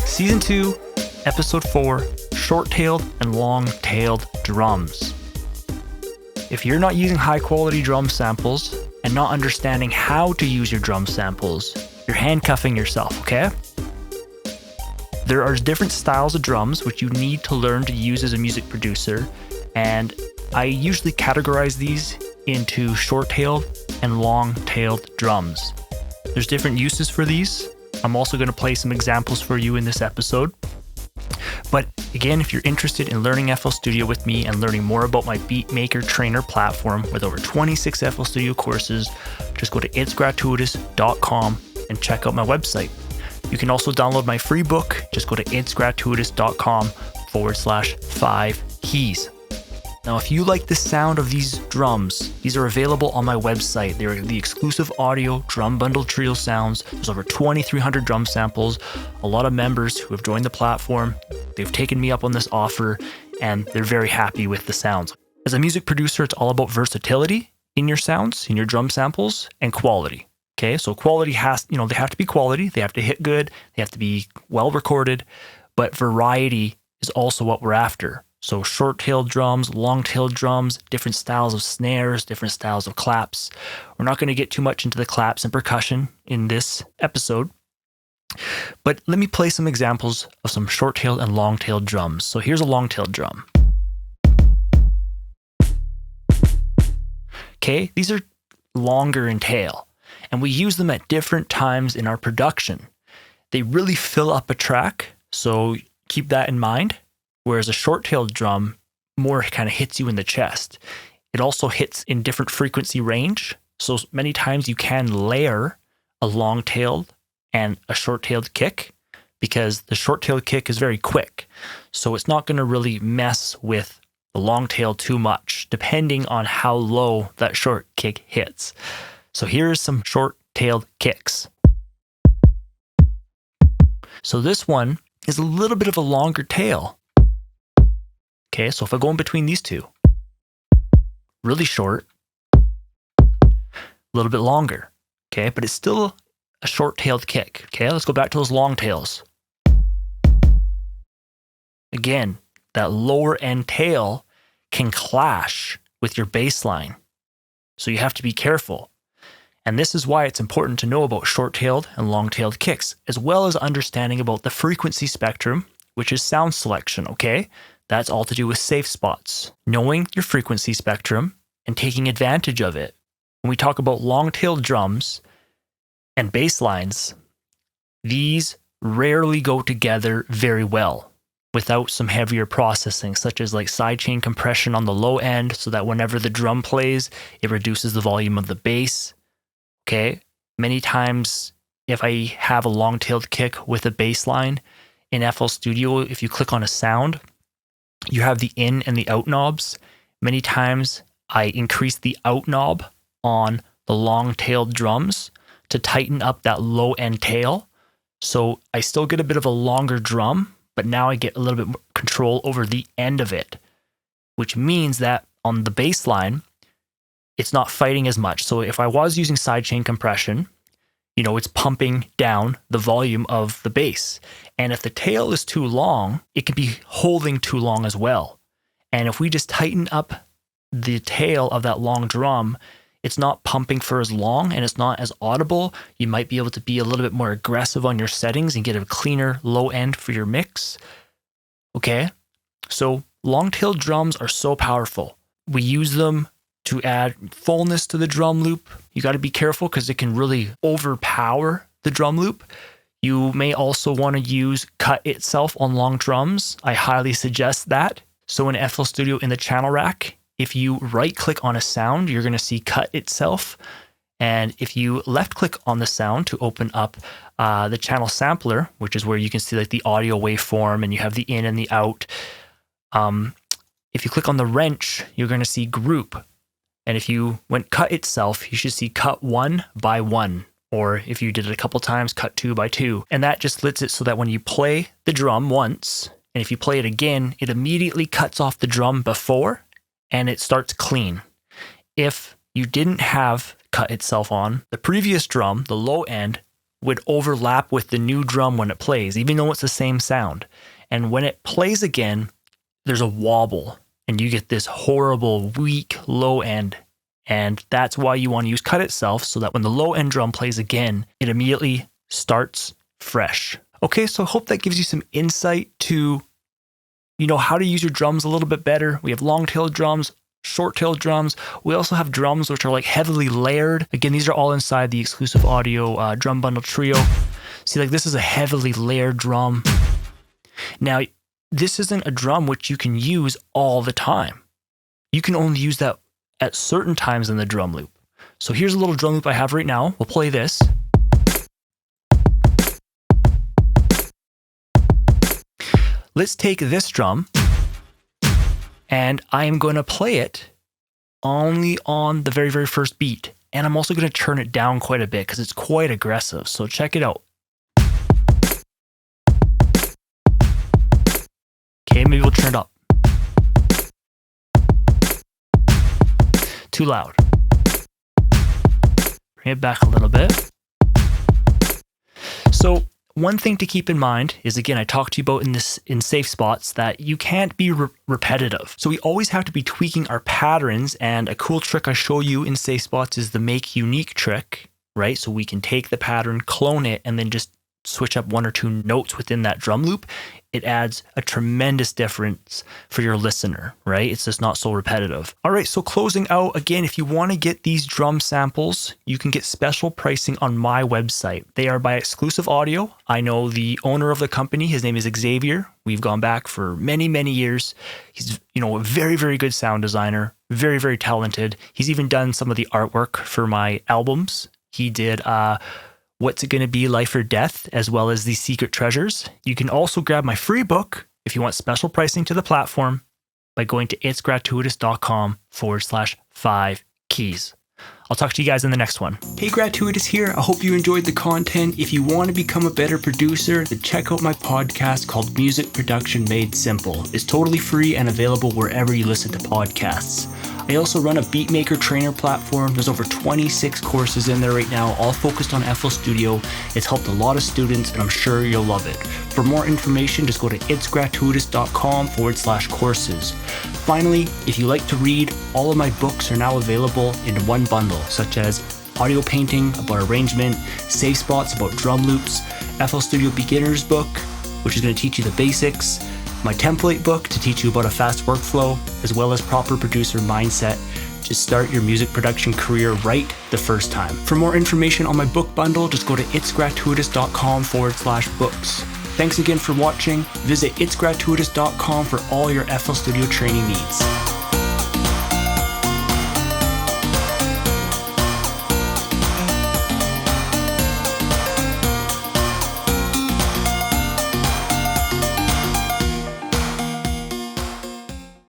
Season 2, Episode 4, Short-tailed and Long-tailed Drums. If you're not using high-quality drum samples and not understanding how to use your drum samples, you're handcuffing yourself, okay? There are different styles of drums which you need to learn to use as a music producer, and I usually categorize these into short-tailed and long-tailed drums. There's different uses for these. I'm also going to play some examples for you in this episode. But again, if you're interested in learning FL Studio with me and learning more about my Beatmaker Trainer platform with over 26 FL Studio courses, just go to itsgratuitous.com and check out my website. You can also download my free book. Just go to itsgratuitous.com/5 keys. Now, if you like the sound of these drums, these are available on my website. They're the exclusive audio drum bundle trio sounds. There's over 2,300 drum samples. A lot of members who have joined the platform, they've taken me up on this offer, and they're very happy with the sounds. As a music producer, it's all about versatility in your sounds, in your drum samples, and quality. Okay, so quality they have to be quality. They have to hit good. They have to be well recorded, but variety is also what we're after. So short-tailed drums, long-tailed drums, different styles of snares, different styles of claps. We're not going to get too much into the claps and percussion in this episode, but let me play some examples of some short-tailed and long-tailed drums. So here's a long-tailed drum. Okay, these are longer in tail, and we use them at different times in our production. They really fill up a track, so keep that in mind. Whereas a short-tailed drum more kind of hits you in the chest. It also hits in different frequency range. So many times you can layer a long-tailed and a short-tailed kick because the short-tailed kick is very quick. So it's not going to really mess with the long-tail too much, depending on how low that short kick hits. So here's some short-tailed kicks. So this one is a little bit of a longer tail. Okay, so if I go in between these two, really short, a little bit longer, okay, but it's still a short-tailed kick. Okay, let's go back to those long tails. Again, that lower end tail can clash with your bass line, so you have to be careful. And this is why it's important to know about short-tailed and long-tailed kicks, as well as understanding about the frequency spectrum, which is sound selection, okay? That's all to do with safe spots. Knowing your frequency spectrum and taking advantage of it. When we talk about long-tailed drums and bass lines, these rarely go together very well without some heavier processing, such as like sidechain compression on the low end, so that whenever the drum plays, it reduces the volume of the bass. Okay, many times if I have a long-tailed kick with a bass line in FL Studio, if you click on a sound, you have the in and the out knobs. Many times I increase the out knob on the long-tailed drums to tighten up that low end tail. So I still get a bit of a longer drum, but now I get a little bit more control over the end of it, which means that on the bass line, it's not fighting as much. So if I was using sidechain compression, it's pumping down the volume of the bass. And if the tail is too long, it can be holding too long as well. And if we just tighten up the tail of that long drum, it's not pumping for as long and it's not as audible. You might be able to be a little bit more aggressive on your settings and get a cleaner low end for your mix. Okay, so long-tailed drums are so powerful. We use them to add fullness to the drum loop. You got to be careful because it can really overpower the drum loop. You may also want to use cut itself on long drums. I highly suggest that. So in FL Studio in the channel rack, if you right click on a sound, you're going to see cut itself. And if you left click on the sound to open up the channel sampler, which is where you can see like the audio waveform and you have the in and the out. If you click on the wrench, you're going to see group. And if you went cut itself, you should see cut 1 by 1. Or if you did it a couple times, cut 2 by 2. And that just lets it so that when you play the drum once, and if you play it again, it immediately cuts off the drum before and it starts clean. If you didn't have cut itself on, the previous drum, the low end, would overlap with the new drum when it plays, even though it's the same sound. And when it plays again, there's a wobble and you get this horrible, weak, low end. And that's why you want to use cut itself, so that when the low end drum plays again, it immediately starts fresh. Okay, so I hope that gives you some insight to, how to use your drums a little bit better. We have long-tailed drums, short-tailed drums. We also have drums which are like heavily layered. Again, these are all inside the exclusive audio drum bundle trio. See, like this is a heavily layered drum. Now, this isn't a drum which you can use all the time. You can only use that at certain times in the drum loop. So here's a little drum loop I have right now. We'll play this. Let's take this drum and I am going to play it only on the very, very first beat. And I'm also going to turn it down quite a bit because it's quite aggressive. So check it out. Okay, maybe we'll turn it up. Too loud. Bring it back a little bit. So one thing to keep in mind is, again, I talked to you about in safe spots, that you can't be repetitive. So we always have to be tweaking our patterns. And a cool trick I show you in safe spots is the make unique trick, right? So we can take the pattern, clone it, and then just switch up one or two notes within that drum loop. It adds a tremendous difference for your listener, right? It's just not so repetitive. All right, so closing out, again, if you want to get these drum samples, you can get special pricing on my website. They are by Exclusive Audio. I know the owner of the company. His name is Xavier. We've gone back for many, many years. He's, a very, very good sound designer, very, very talented. He's even done some of the artwork for my albums. He did What's It Gonna Be, Life or Death, as well as The Secret Treasures. You can also grab my free book if you want special pricing to the platform by going to itsgratuitous.com/5 keys. I'll talk to you guys in the next one. Hey, Gratuitous here. I hope you enjoyed the content. If you want to become a better producer, then check out my podcast called Music Production Made Simple. It's totally free and available wherever you listen to podcasts. I also run a beatmaker trainer platform. There's over 26 courses in there right now, all focused on FL Studio. It's helped a lot of students, and I'm sure you'll love it. For more information, just go to itsgratuitous.com/courses. Finally, if you like to read, all of my books are now available in one bundle, such as Audio Painting about arrangement, Safe Spots about drum loops, FL Studio Beginner's book, which is going to teach you the basics, my template book to teach you about a fast workflow, as well as proper producer mindset to start your music production career right the first time. For more information on my book bundle, just go to itsgratuitous.com/books. Thanks again for watching. Visit itsgratuitous.com for all your FL Studio training needs.